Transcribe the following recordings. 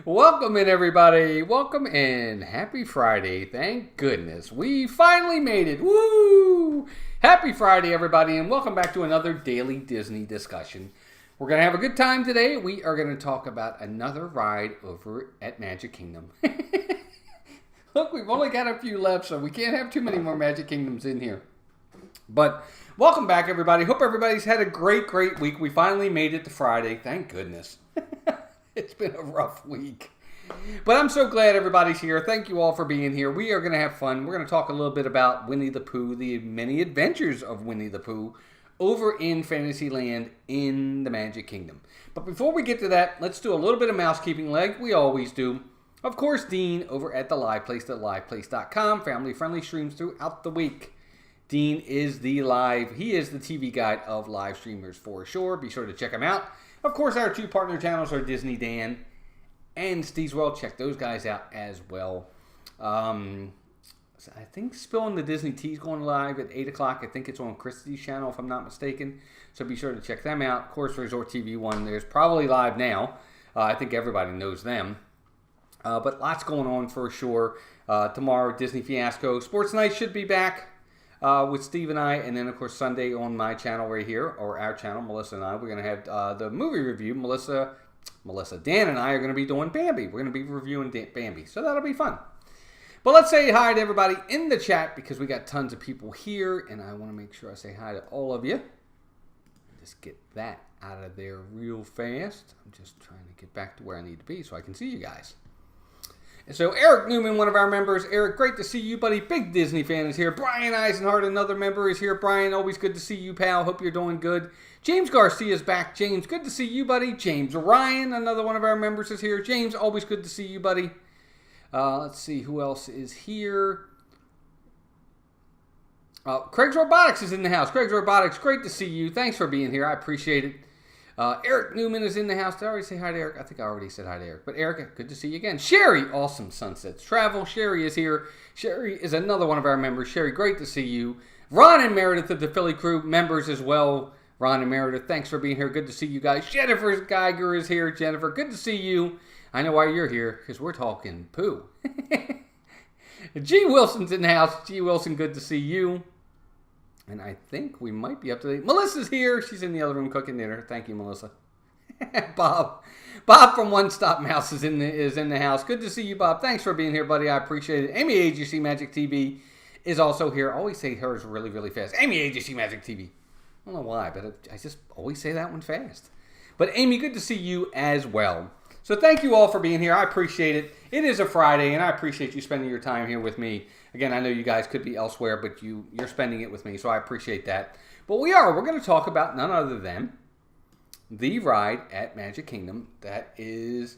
Welcome in, everybody. Welcome in. Happy Friday. Thank goodness. We finally made it. Woo! Happy Friday, everybody, and welcome back to another daily Disney discussion. We're going to have a good time today. We are going to talk about another ride over at Magic Kingdom. Look, we've only got a few left, so we can't have too many more Magic Kingdoms in here. But welcome back, everybody. Hope everybody's had a great week. We finally made it to Friday. Thank goodness. It's been a rough week. But I'm so glad everybody's here. Thank you all for being here. We are going to have fun. We're going to talk a little bit about Winnie the Pooh, the many adventures of Winnie the Pooh over in Fantasyland in the Magic Kingdom. But before we get to that, let's do a little bit of mousekeeping like we always do. Of course, Dean over at the Live Place at liveplace.com. Family-friendly streams throughout the week. Dean is he is the TV guide of live streamers for sure. Be sure to check him out. Of course, our two partner channels are Disney Dan and Steve's World. Check those guys out as well. I think Spilling the Disney Tea is going live at 8 o'clock. I think it's on Christie's channel, if I'm not mistaken. So be sure to check them out. Of course, Resort TV 1, there's probably live now. I think everybody knows them. But lots going on for sure. Tomorrow, Disney Fiasco. Sports Night should be back. With Steve and I, and then of course Sunday on my channel right here, or our channel, Melissa and I, we're going to have the movie review. Dan and I are going to be doing Bambi. We're going to be reviewing Bambi, so that'll be fun. But let's say hi to everybody in the chat because we got tons of people here, and I want to make sure I say hi to all of you. Just get that out of there real fast. I'm just trying to get back to where I need to be so I can see you guys. And so Eric Newman, one of our members. Eric, great to see you, buddy. Big Disney fan is here. Brian Eisenhart, another member, is here. Brian, always good to see you, pal. Hope you're doing good. James Garcia is back. James, good to see you, buddy. James Ryan, another one of our members, is here. James, always good to see you, buddy. Let's see who else is here. Craig's Robotics is in the house. Craig's Robotics, great to see you. Thanks for being here. I appreciate it. Eric Newman is in the house. Did I already say hi to Eric? I think I already said hi to Eric. But Eric, good to see you again. Sherry, awesome Sunsets Travel. Sherry is here. Sherry is another one of our members. Sherry, great to see you. Ron and Meredith of the Philly Crew, members as well. Ron and Meredith, thanks for being here. Good to see you guys. Jennifer Geiger is here. Jennifer, good to see you. I know why you're here, because we're talking Pooh. G. Wilson's in the house. G. Wilson, good to see you. And I think we might be up to date. Melissa's here. She's in the other room cooking dinner. Thank you, Melissa. Bob from One Stop Mouse is in the house. Good to see you, Bob. Thanks for being here, buddy. I appreciate it. Amy AGC Magic TV is also here. I always say hers really fast. Amy AGC Magic TV. I don't know why, but I just always say that one fast. But Amy, good to see you as well. So thank you all for being here. I appreciate it. It is a Friday, and I appreciate you spending your time here with me. Again, I know you guys could be elsewhere, but you're spending it with me, so I appreciate that. But we're going to talk about none other than the ride at Magic Kingdom that is...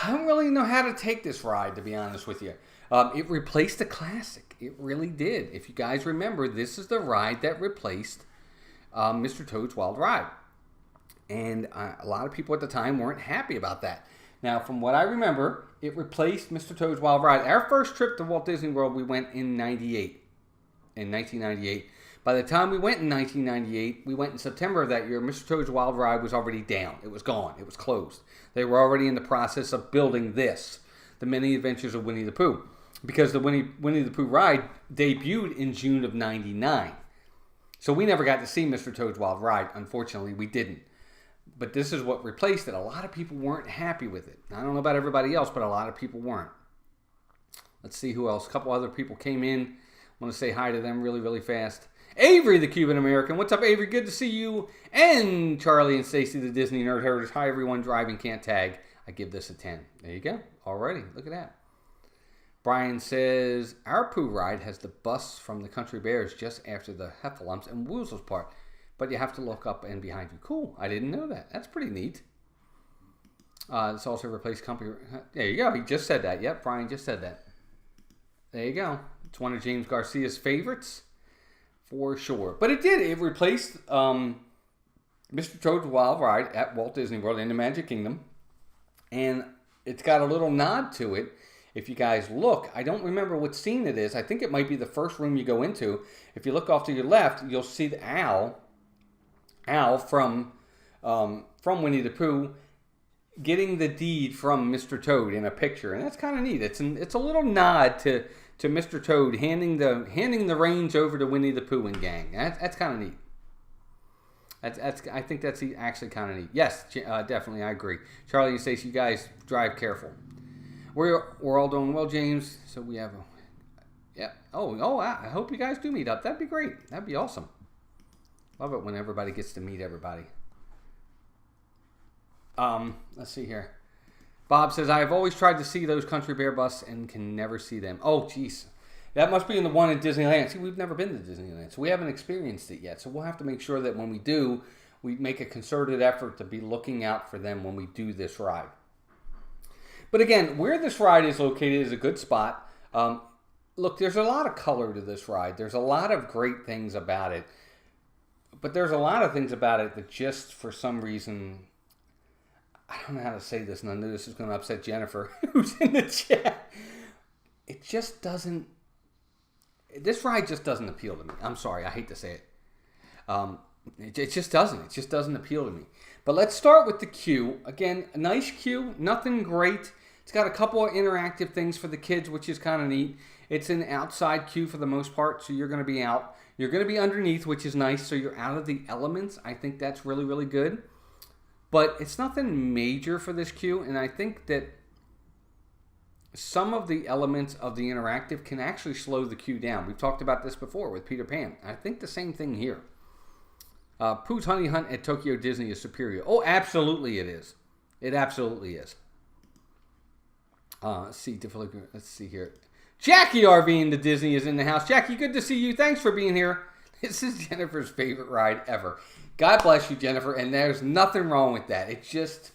I don't really know how to take this ride, to be honest with you. It replaced a classic. It really did. If you guys remember, this is the ride that replaced Mr. Toad's Wild Ride. And a lot of people at the time weren't happy about that. Now, from what I remember, it replaced Mr. Toad's Wild Ride. Our first trip to Walt Disney World, we went in 1998. By the time we went in 1998, we went in September of that year, Mr. Toad's Wild Ride was already down. It was gone. It was closed. They were already in the process of building this, The Many Adventures of Winnie the Pooh, because the Winnie the Pooh ride debuted in June of 99. So we never got to see Mr. Toad's Wild Ride. Unfortunately, we didn't. But this is what replaced it. A lot of people weren't happy with it. I don't know about everybody else, but a lot of people weren't. Let's see who else. A couple other people came in. I want to say hi to them really fast. Avery, the Cuban American. What's up, Avery? Good to see you. And Charlie and Stacy, the Disney Nerd Herders. Hi, everyone. Driving can't tag. I give this a 10. There you go. Alrighty. Look at that. Brian says, our Pooh ride has the bus from the Country Bears just after the Heffalumps and Woozles part. But you have to look up and behind you. Cool. I didn't know that. That's pretty neat. It's also replaced company. There you go. He just said that. Yep, Brian just said that. There you go. It's one of James Garcia's favorites for sure. But it did. It replaced Mr. Toad's Wild Ride at Walt Disney World in the Magic Kingdom. And it's got a little nod to it. If you guys look, I don't remember what scene it is. I think it might be the first room you go into. If you look off to your left, you'll see the Owl from Winnie the Pooh getting the deed from Mr. Toad in a picture, and that's kind of neat. It's a little nod to Mr. Toad handing the reins over to Winnie the Pooh and gang. That's kind of neat. I think that's actually kind of neat. Yes, definitely, I agree. Charlie and Stacey, you guys drive careful. We're all doing well, James. So we have yeah. Oh, I hope you guys do meet up. That'd be great. That'd be awesome. Love it when everybody gets to meet everybody. Let's see here. Bob says, I've always tried to see those Country Bear busts and can never see them. Oh, jeez. That must be in the one in Disneyland. See, we've never been to Disneyland, so we haven't experienced it yet. So we'll have to make sure that when we do, we make a concerted effort to be looking out for them when we do this ride. But again, where this ride is located is a good spot. Look, there's a lot of color to this ride. There's a lot of great things about it. But there's a lot of things about it that just, for some reason, I don't know how to say this, and I know this is going to upset Jennifer, who's in the chat. It just doesn't, this ride just doesn't appeal to me. I'm sorry, I hate to say it. It just doesn't. It just doesn't appeal to me. But let's start with the queue. Again, a nice queue, nothing great. It's got a couple of interactive things for the kids, which is kind of neat. It's an outside queue for the most part, so you're going to be out. You're going to be underneath, which is nice, so you're out of the elements. I think that's really, really good. But it's nothing major for this queue, and I think that some of the elements of the interactive can actually slow the queue down. We've talked about this before with Peter Pan. I think the same thing here. Pooh's Honey Hunt at Tokyo Disney is superior. Oh, absolutely it is. It absolutely is. Let's see here. Jackie RV in the Disney is in the house. Jackie, good to see you. Thanks for being here. This is Jennifer's favorite ride ever. God bless you, Jennifer, and there's nothing wrong with that. It's just,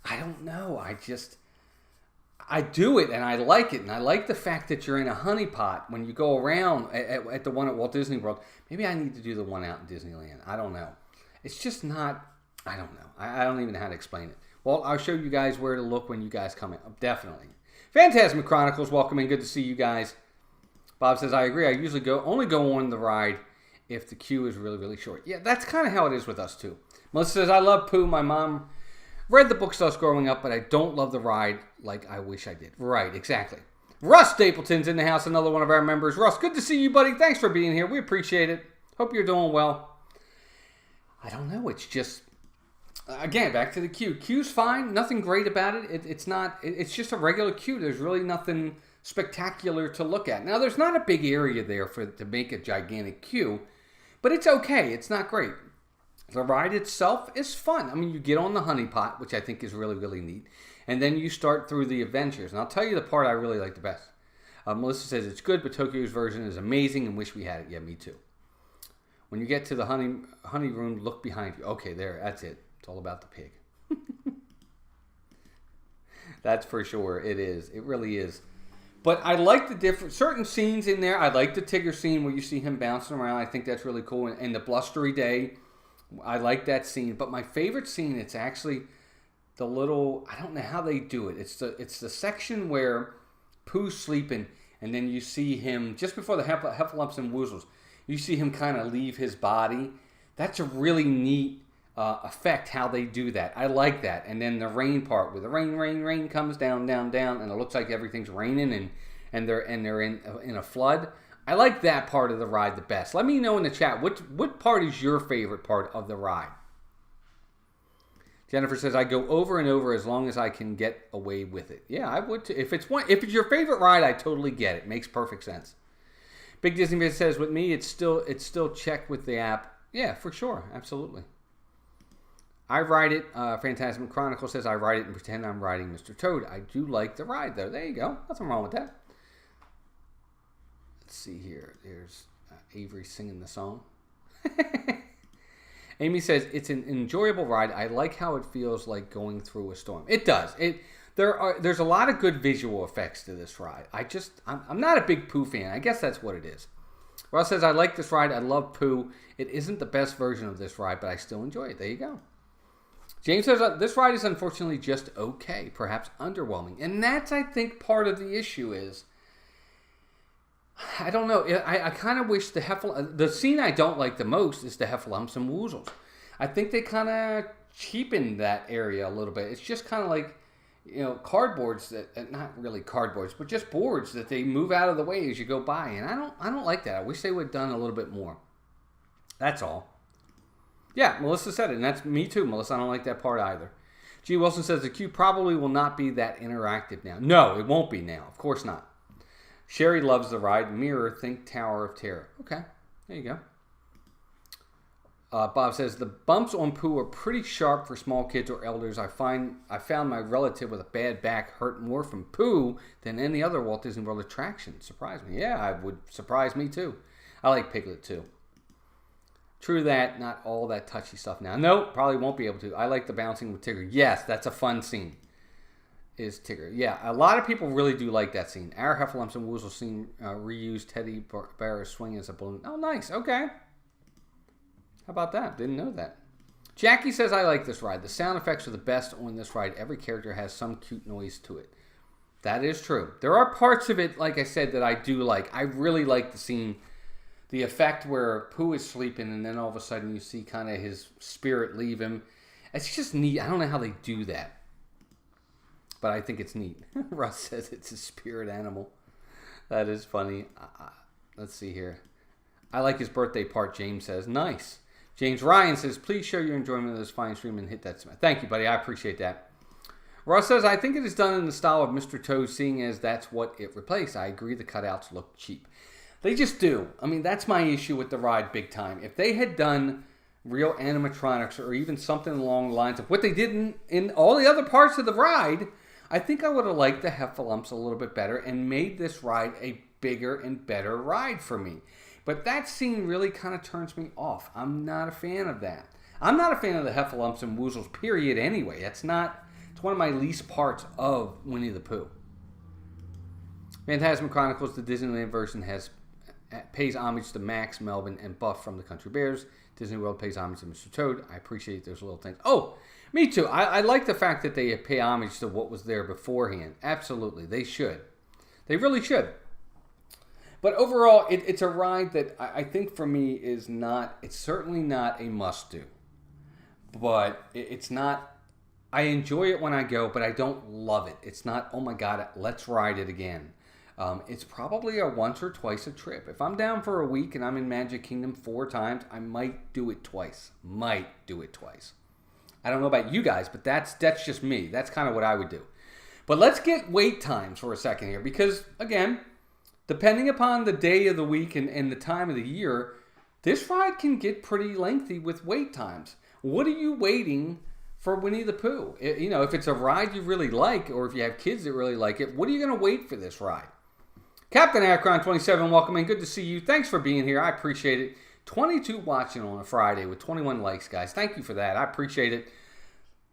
I don't know. I do it, and I like it, and I like the fact that you're in a honey pot when you go around at the one at Walt Disney World. Maybe I need to do the one out in Disneyland. I don't know. It's just not, I don't know. I don't even know how to explain it. Well, I'll show you guys where to look when you guys come in. Definitely. Phantasmic Chronicles, welcome in. Good to see you guys. Bob says, I agree. I usually only go on the ride if the queue is really, really short. Yeah, that's kind of how it is with us, too. Melissa says, I love Pooh. My mom read the book stuff growing up, but I don't love the ride like I wish I did. Right, exactly. Russ Stapleton's in the house, another one of our members. Russ, good to see you, buddy. Thanks for being here. We appreciate it. Hope you're doing well. I don't know. It's just, again, back to the queue. Queue's fine. Nothing great about it. It's just a regular queue. There's really nothing spectacular to look at. Now, there's not a big area there to make a gigantic queue, but it's okay. It's not great. The ride itself is fun. I mean, you get on the honey pot, which I think is really, really neat, and then you start through the adventures. And I'll tell you the part I really like the best. Melissa says, it's good, but Tokyo's version is amazing and wish we had it. Yeah, me too. When you get to the honey room, look behind you. Okay, there, that's it. It's all about the pig. That's for sure. It is. It really is. But I like the certain scenes in there. I like the Tigger scene where you see him bouncing around. I think that's really cool. And the blustery day, I like that scene. But my favorite scene, it's actually the little, I don't know how they do it. It's the section where Pooh's sleeping, and then you see him, just before the Heffalumps and Woozles, you see him kind of leave his body. That's a really neat effect, how they do that. I like that. And then the rain part, where the rain comes down, and it looks like everything's raining, and they're in a flood. I like that part of the ride the best. Let me know in the chat, what part is your favorite part of the ride? Jennifer says, I go over and over as long as I can get away with it. Yeah, I would too. If it's your favorite ride, I totally get it. Makes perfect sense. Big Disney Viz says, with me, it's still check with the app. Yeah, for sure. Absolutely. I ride it. Phantasmic Chronicle says, I ride it and pretend I'm riding Mr. Toad. I do like the ride, though. There you go. Nothing wrong with that. Let's see here. There's Avery singing the song. Amy says, it's an enjoyable ride. I like how it feels like going through a storm. It does. There's a lot of good visual effects to this ride. I'm not a big Pooh fan. I guess that's what it is. Ross says, I like this ride. I love Pooh. It isn't the best version of this ride, but I still enjoy it. There you go. James says, this ride is unfortunately just okay, perhaps underwhelming. And that's, I think, part of the issue is, I don't know. I kind of wish the scene I don't like the most is the Heffalumps and Woozles. I think they kind of cheapened that area a little bit. It's just kind of like, cardboards that, not really cardboards, but just boards that they move out of the way as you go by. And I don't like that. I wish they would have done a little bit more. That's all. Yeah, Melissa said it, and that's me too, Melissa. I don't like that part either. G. Wilson says the queue probably will not be that interactive now. No, it won't be now. Of course not. Sherry loves the ride. Mirror, think Tower of Terror. Okay, there you go. Bob says the bumps on Pooh are pretty sharp for small kids or elders. I found my relative with a bad back hurt more from Pooh than any other Walt Disney World attraction. Surprised me. Yeah, it would surprise me too. I like Piglet too. True that, not all that touchy stuff now. Nope, probably won't be able to. I like the bouncing with Tigger. Yes, that's a fun scene. Is Tigger. Yeah, a lot of people really do like that scene. Our Heffalumps and Woozle scene reused Teddy Bear swinging as a balloon. Oh, nice. Okay. How about that? Didn't know that. Jackie says, I like this ride. The sound effects are the best on this ride. Every character has some cute noise to it. That is true. There are parts of it, like I said, that I do like. I really like the scene, the effect where Pooh is sleeping and then all of a sudden you see kind of his spirit leave him. It's just neat. I don't know how they do that, but I think it's neat. Russ says it's a spirit animal. That is funny. Let's see here. I like his birthday part, James says. Nice. James Ryan says, please show your enjoyment of this fine stream and hit that smash. Thank you, buddy. I appreciate that. Ross says, I think it is done in the style of Mr. Toad, seeing as that's what it replaced. I agree the cutouts look cheap. They just do. I mean, that's my issue with the ride big time. If they had done real animatronics or even something along the lines of what they did in all the other parts of the ride, I think I would have liked the Heffalumps a little bit better and made this ride a bigger and better ride for me. But that scene really kind of turns me off. I'm not a fan of that. I'm not a fan of the Heffalumps and Woozles, period, anyway. It's one of my least parts of Winnie the Pooh. Phantasm Chronicles, the Disneyland version, pays homage to Max, Melvin, and Buff from the Country Bears. Disney World pays homage to Mr. Toad. I appreciate those little things. Oh, me too. I like the fact that they pay homage to what was there beforehand. Absolutely. They should. They really should. But overall, it's a ride that I think for me it's certainly not a must-do. But it's not, I enjoy it when I go, but I don't love it. It's not, oh my God, let's ride it again. It's probably a once or twice a trip. If I'm down for a week and I'm in Magic Kingdom 4 times, I might do it twice. I don't know about you guys, but that's just me. That's kind of what I would do. But let's get wait times for a second here, because, again, depending upon the day of the week and the time of the year, this ride can get pretty lengthy with wait times. What are you waiting for Winnie the Pooh? If it's a ride you really like, or if you have kids that really like it, what are you going to wait for this ride? Captain Akron 27, welcome in. Good to see you. Thanks for being here. I appreciate it. 22 watching on a Friday with 21 likes, guys. Thank you for that. I appreciate it.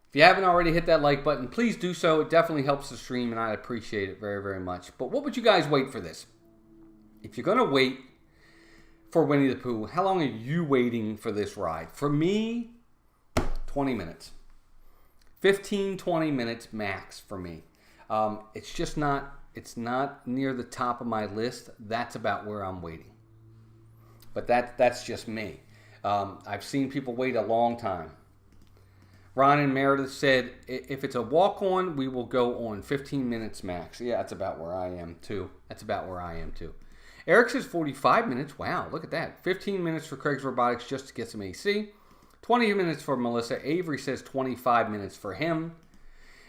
If you haven't already hit that like button, please do so. It definitely helps the stream, and I appreciate it very, very much. But what would you guys wait for this? If you're going to wait for Winnie the Pooh, how long are you waiting for this ride? For me, 20 minutes. 15, 20 minutes max for me. It's just not, it's not near the top of my list. That's about where I'm waiting. But that's just me. I've seen people wait a long time. Ron and Meredith said, if it's a walk-on, we will go on 15 minutes max. Yeah, that's about where I am too. Eric says 45 minutes. Wow, look at that. 15 minutes for Craig's Robotics just to get some AC. 20 minutes for Melissa. Avery says 25 minutes for him.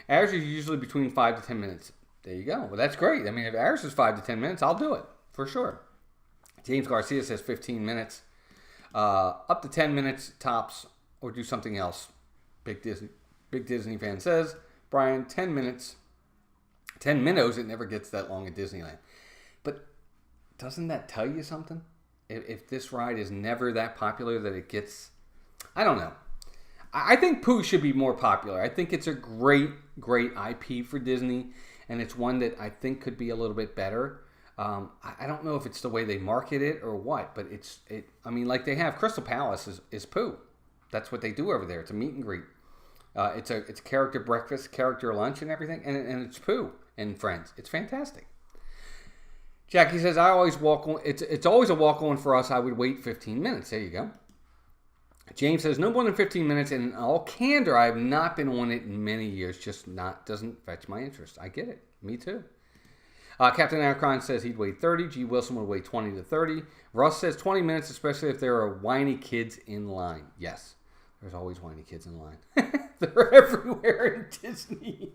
Ours is usually between 5 to 10 minutes. There you go. Well, that's great. I mean, if ours is 5 to 10 minutes, I'll do it for sure. James Garcia says 15 minutes. Up to 10 minutes tops, or do something else. Big Disney fan says. Brian, 10 minutes. 10 minnows, it never gets that long at Disneyland. But doesn't that tell you something? If this ride is never that popular that it gets... I don't know. I think Pooh should be more popular. I think it's a great IP for Disney, and it's one that I think could be a little bit better. I don't know if it's the way they market it or what, but I mean, like they have Crystal Palace is Pooh. That's what they do over there. It's a meet and greet. It's a character breakfast, character lunch, and everything, and it's Pooh and friends. It's fantastic. Jackie says, I always walk on. It's always a walk on for us. I would wait 15 minutes. There you go. James says, no more than 15 minutes. And in all candor, I have not been on it in many years. Just doesn't fetch my interest. I get it. Me too. Captain Anacron says he'd wait 30. G. Wilson would wait 20 to 30. Russ says 20 minutes, especially if there are whiny kids in line. Yes, there's always whiny kids in line. They're everywhere in Disney.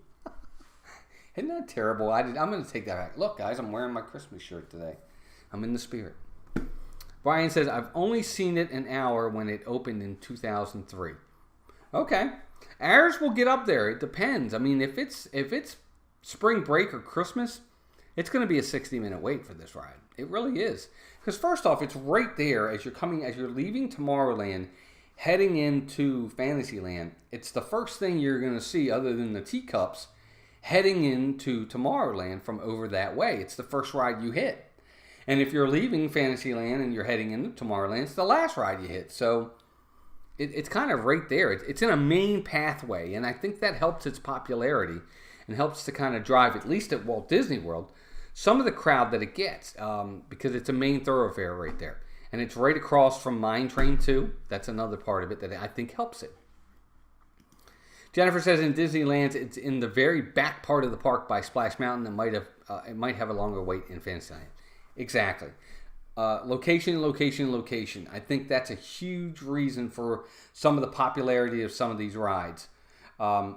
Isn't that terrible? I'm going to take that back. Look, guys, I'm wearing my Christmas shirt today. I'm in the spirit. Brian says, I've only seen it an hour when it opened in 2003. Okay. Ours will get up there. It depends. I mean, if it's spring break or Christmas, it's going to be a 60-minute wait for this ride. It really is. Because first off, it's right there as you're leaving Tomorrowland, heading into Fantasyland. It's the first thing you're going to see other than the teacups heading into Tomorrowland from over that way. It's the first ride you hit. And if you're leaving Fantasyland and you're heading into Tomorrowland, it's the last ride you hit. So it's kind of right there. It's in a main pathway, and I think that helps its popularity and helps to kind of drive, at least at Walt Disney World, some of the crowd that it gets because it's a main thoroughfare right there. And it's right across from Mine Train 2. That's another part of it that I think helps it. Jennifer says in Disneyland, it's in the very back part of the park by Splash Mountain. It might have a longer wait in Fantasyland. Exactly. Location. I think that's a huge reason for some of the popularity of some of these rides.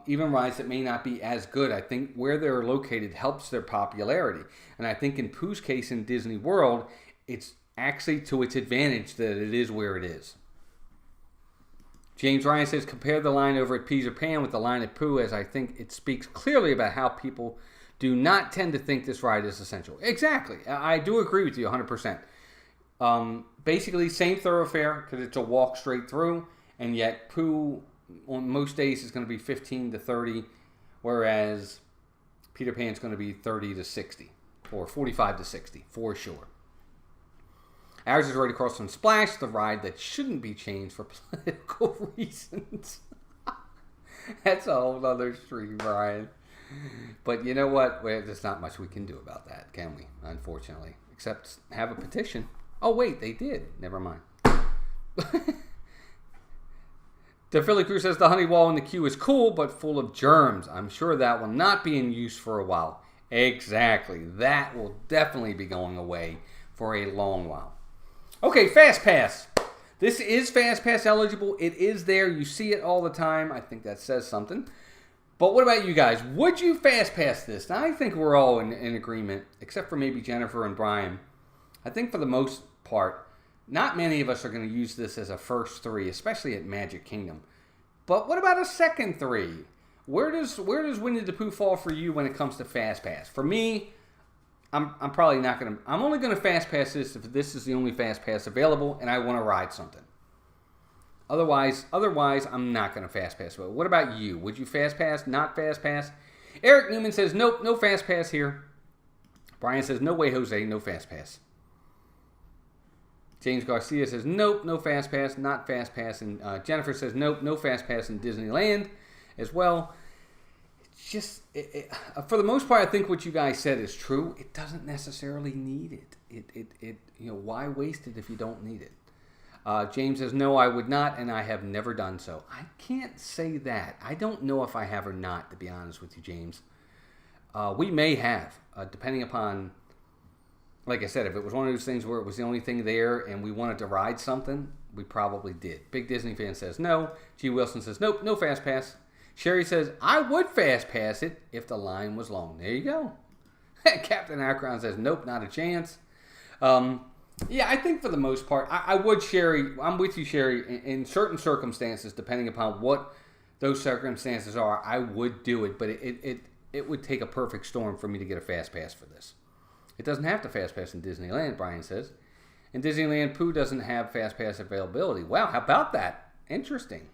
Even rides that may not be as good, I think where they're located helps their popularity. And I think in Pooh's case in Disney World, it's actually to its advantage that it is where it is. James Ryan says, compare the line over at Peter Pan with the line at Pooh, as I think it speaks clearly about how people do not tend to think this ride is essential. Exactly. I do agree with you 100%. Basically, same thoroughfare because it's a walk straight through, and yet Pooh on most days is going to be 15 to 30, whereas Peter Pan's going to be 30 to 60, or 45 to 60, for sure. Ours is right across from Splash, the ride that shouldn't be changed for political reasons. That's a whole other stream, Brian. But you know what? Well, there's not much we can do about that, can we? Unfortunately. Except have a petition. Oh, wait, they did. Never mind. The Philly Crew says the honey wall in the queue is cool, but full of germs. I'm sure that will not be in use for a while. Exactly. That will definitely be going away for a long while. Okay, Fast Pass. This is Fast Pass eligible. It is there. You see it all the time. I think that says something. But what about you guys? Would you Fast Pass this? Now, I think we're all in agreement, except for maybe Jennifer and Brian. I think for the most part, not many of us are going to use this as a first 3, especially at Magic Kingdom. But what about a second 3? Where does Winnie the Pooh fall for you when it comes to Fast Pass? For me, I'm probably not going to... I'm only going to Fast Pass this if this is the only Fast Pass available and I want to ride something. Otherwise, I'm not going to Fast Pass. But what about you? Would you Fast Pass, not Fast Pass? Eric Newman says, nope, no Fast Pass here. Brian says, no way, Jose, no Fast Pass. James Garcia says, nope, no Fast Pass, not Fast Pass. And Jennifer says, nope, no Fast Pass in Disneyland as well. It's just, for the most part, I think what you guys said is true. It doesn't necessarily need it. Why waste it if you don't need it? James says, no, I would not, and I have never done so. I can't say that. I don't know if I have or not, to be honest with you, James. We may have, depending upon, like I said, if it was one of those things where it was the only thing there and we wanted to ride something, we probably did. Big Disney fan says no. G. Wilson says, nope, no Fast Pass. Sherry says, I would Fast Pass it if the line was long. There you go. Captain Akron says, nope, not a chance. Yeah, I think for the most part, I would, Sherry. I'm with you, Sherry. In certain circumstances, depending upon what those circumstances are, I would do it. But it would take a perfect storm for me to get a Fast Pass for this. It doesn't have to Fast Pass in Disneyland, Brian says. In Disneyland, Pooh doesn't have Fast Pass availability. Wow, how about that? Interesting.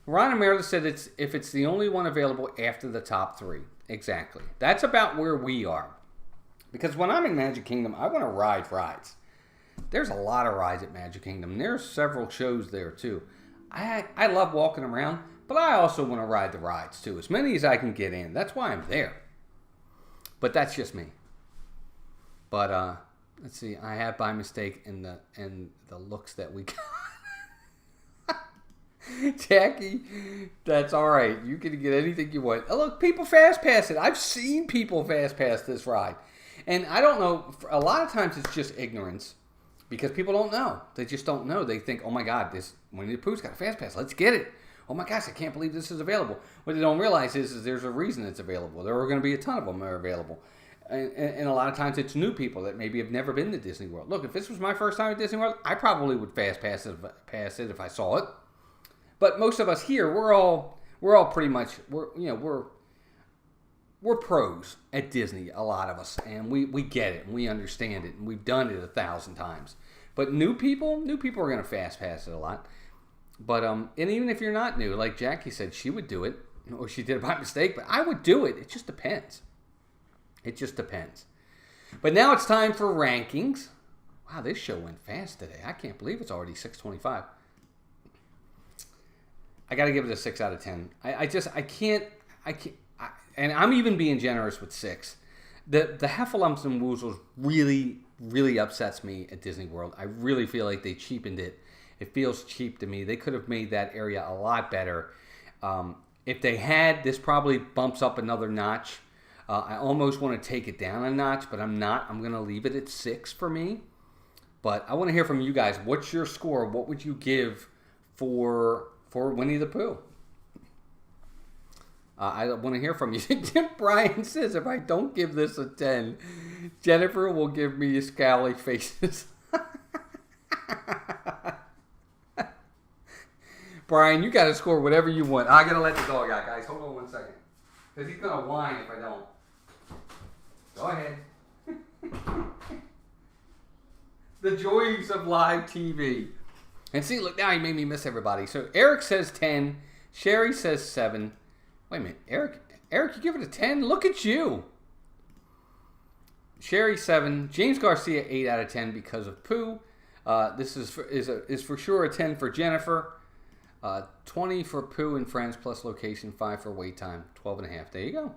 Ron and Meredith said if it's the only one available after the top 3. Exactly. That's about where we are. Because when I'm in Magic Kingdom, I want to ride rides. There's a lot of rides at Magic Kingdom. There's several shows there, too. I love walking around, but I also want to ride the rides, too. As many as I can get in. That's why I'm there. But that's just me. But, let's see. I have, by mistake, in the looks that we got. Jackie, that's all right. You can get anything you want. Oh, look, people fast pass it. I've seen people fast pass this ride. And I don't know, a lot of times it's just ignorance because people don't know. They just don't know. They think, oh my God, this Winnie the Pooh's got a fast pass. Let's get it. Oh my gosh, I can't believe this is available. What they don't realize is there's a reason it's available. There are going to be a ton of them that are available. And a lot of times it's new people that maybe have never been to Disney World. Look, if this was my first time at Disney World, I probably would fast pass it if I saw it. But most of us here, we're all pretty much we're pros at Disney. A lot of us, and we get it and we understand it and we've done it 1,000 times. But new people are going to fast pass it a lot. But and even if you're not new, like Jackie said, she would do it, or she did it by mistake. But I would do it. It just depends. It just depends. But now it's time for rankings. Wow, this show went fast today. I can't believe it's already 6:25. I got to give it a 6 out of 10. I can't, and I'm even being generous with 6. The Heffalumps and Woozles really, really upsets me at Disney World. I really feel like they cheapened it. It feels cheap to me. They could have made that area a lot better. If they had, this probably bumps up another notch. I almost want to take it down a notch, but I'm not. I'm going to leave it at 6 for me. But I want to hear from you guys. What's your score? What would you give for Winnie the Pooh? I want to hear from you. Brian says, if I don't give this a 10, Jennifer will give me scowly faces. Brian, you got to score whatever you want. I got to let the dog out, guys. Hold on one second. Because he's going to whine if I don't. Go ahead. The joys of live TV. And see, look, now he made me miss everybody. So Eric says 10. Sherry says 7. Wait a minute. Eric, you give it a 10? Look at you. Sherry 7. James Garcia 8 out of 10 because of Pooh. This is for sure a 10 for Jennifer. 20 for Pooh and Friends plus location. 5 for wait time. 12.5. There you go.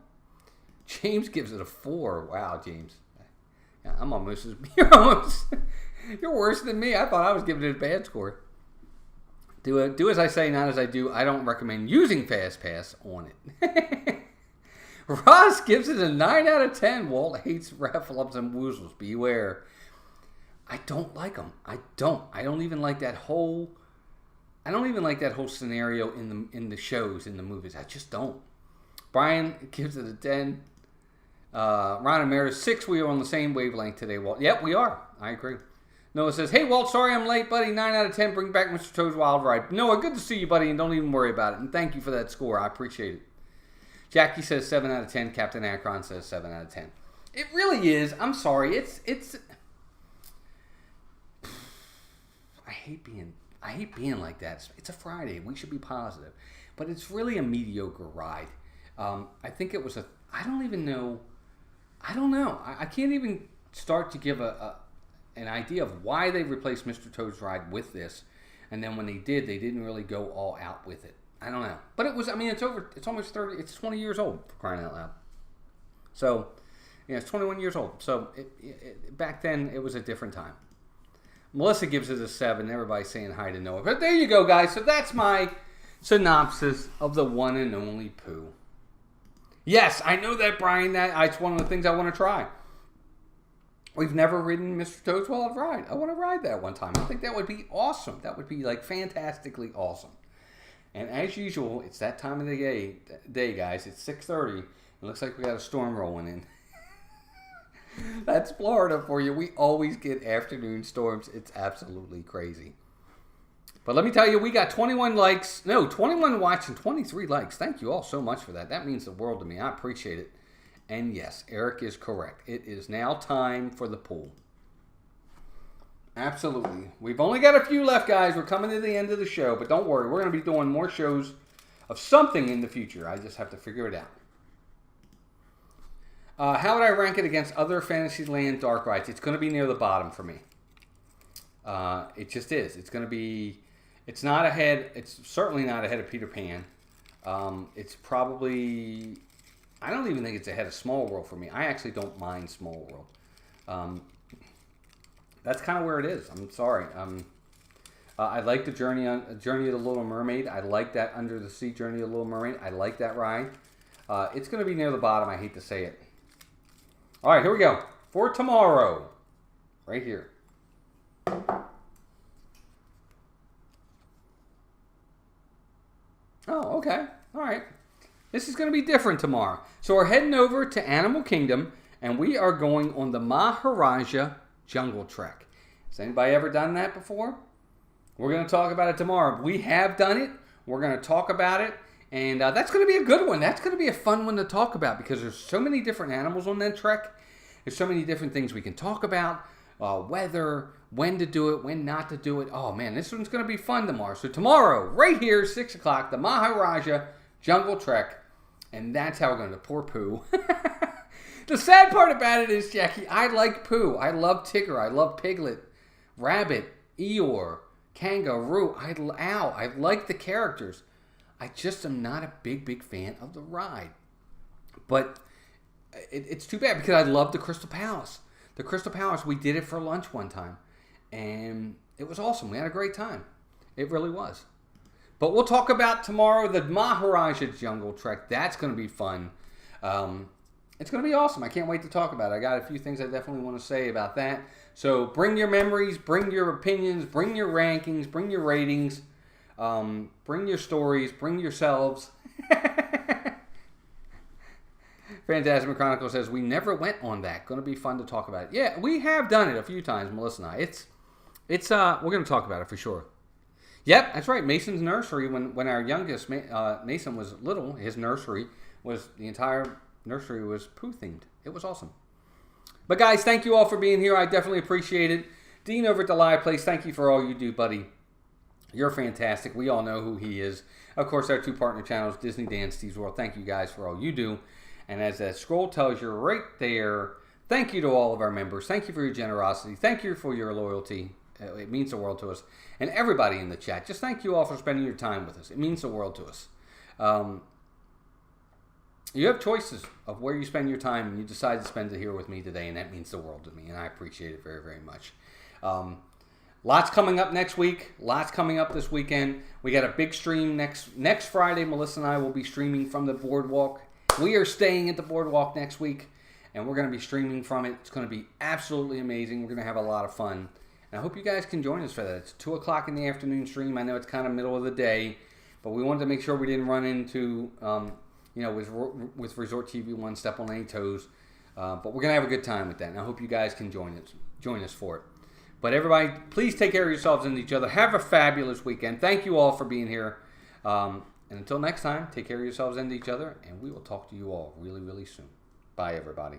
James gives it a 4. Wow, James. Yeah, I'm almost as... You're worse than me. I thought I was giving it a bad score. Do as I say, not as I do. I don't recommend using FastPass on it. Ross gives it a 9 out of 10. Walt hates Raffalumps and Woozles. Beware. I don't like them. I don't even like that whole... I don't even like that whole scenario in the shows, in the movies. I just don't. Brian gives it a 10. Ron and Meredith, 6. We are on the same wavelength today, Walt. Yep, we are. I agree. Noah says, hey, Walt, sorry I'm late, buddy. 9 out of 10. Bring back Mr. Toad's Wild Ride. Noah, good to see you, buddy, and don't even worry about it. And thank you for that score. I appreciate it. Jackie says 7 out of 10. Captain Akron says 7 out of 10. It really is. I'm sorry. It's... I hate being like that. It's a Friday. We should be positive. But it's really a mediocre ride. I think it was I don't even know. I don't know. I can't even start to give an idea of why they replaced Mr. Toad's Ride with this. And then when they did, they didn't really go all out with it. I don't know. But it was, I mean, it's almost 30, it's 20 years old, for crying out loud. So, yeah, it's 21 years old. So, back then, it was a different time. Melissa gives it a 7. Everybody's saying hi to Noah. But there you go, guys. So that's my synopsis of the one and only Pooh. Yes, I know that, Brian. It's one of the things I want to try. We've never ridden Mr. Toad's Wild Ride. I want to ride that one time. I think that would be awesome. That would be, like, fantastically awesome. And as usual, it's that time of the day, guys. It's 6:30. It looks like we got a storm rolling in. That's Florida for you. We always get afternoon storms. It's absolutely crazy. But let me tell you, we got 21 likes. No, 21 watch and 23 likes. Thank you all so much for that. That means the world to me. I appreciate it. And yes, Eric is correct. It is now time for the pool. Absolutely. We've only got a few left, guys. We're coming to the end of the show. But don't worry. We're going to be doing more shows of something in the future. I just have to figure it out. How would I rank it against other Fantasyland dark rides? It's going to be near the bottom for me. It just is. It's going to be... It's not ahead. It's certainly not ahead of Peter Pan. It's probably... I don't even think it's ahead of Small World for me. I actually don't mind Small World. That's kind of where it is. I'm sorry. I like the Journey of the Little Mermaid. I like that Under the Sea Journey of the Little Mermaid. I like that ride. It's going to be near the bottom. I hate to say it. All right, here we go. For tomorrow. Right here. Oh, okay. All right. This is going to be different tomorrow. So we're heading over to Animal Kingdom, and we are going on the Maharajah Jungle Trek. Has anybody ever done that before? We're going to talk about it tomorrow. We have done it. We're going to talk about it, and that's going to be a good one. That's going to be a fun one to talk about because there's so many different animals on that trek. There's so many different things we can talk about. Weather, when to do it, when not to do it. Oh, man, this one's going to be fun tomorrow. So tomorrow, right here, 6 o'clock, the Maharajah Jungle Trek. And that's how we're going to poor Pooh. The sad part about it is, Jackie, I like Pooh. I love Tigger. I love Piglet, Rabbit, Eeyore, Kangaroo. I like the characters. I just am not a big fan of the ride. But it's too bad because I love the Crystal Palace. The Crystal Palace, we did it for lunch one time. And it was awesome. We had a great time. It really was. But we'll talk about tomorrow the Maharajah Jungle Trek. That's going to be fun. It's going to be awesome. I can't wait to talk about it. I got a few things I definitely want to say about that. So bring your memories, bring your opinions, bring your rankings, bring your ratings, bring your stories, bring yourselves. Phantasm Chronicle says, we never went on that. Going to be fun to talk about it. Yeah, we have done it a few times, Melissa and I. We're going to talk about it for sure. Yep, that's right. Mason's nursery, when our youngest, Mason, was little, his nursery the entire nursery was Pooh themed. It was awesome. But guys, thank you all for being here. I definitely appreciate it. Dean over at the Live Place, thank you for all you do, buddy. You're fantastic. We all know who he is. Of course, our two partner channels, Disney Dan, Steve's World. Thank you guys for all you do. And as that scroll tells you right there, thank you to all of our members. Thank you for your generosity. Thank you for your loyalty. It means the world to us. And everybody in the chat, just thank you all for spending your time with us. It means the world to us. You have choices of where you spend your time, and you decide to spend it here with me today, and that means the world to me, and I appreciate it very, very much. Lots coming up next week. Lots coming up this weekend. We got a big stream next Friday. Melissa and I will be streaming from the boardwalk. We are staying at the boardwalk next week, and we're going to be streaming from it. It's going to be absolutely amazing. We're going to have a lot of fun. And I hope you guys can join us for that. It's 2 o'clock in the afternoon stream. I know it's kind of middle of the day, but we wanted to make sure we didn't run into, with Resort TV One, step on any toes. But we're going to have a good time with that, and I hope you guys can join us for it. But everybody, please take care of yourselves and each other. Have a fabulous weekend. Thank you all for being here. And until next time, take care of yourselves and each other, and we will talk to you all really, really soon. Bye, everybody.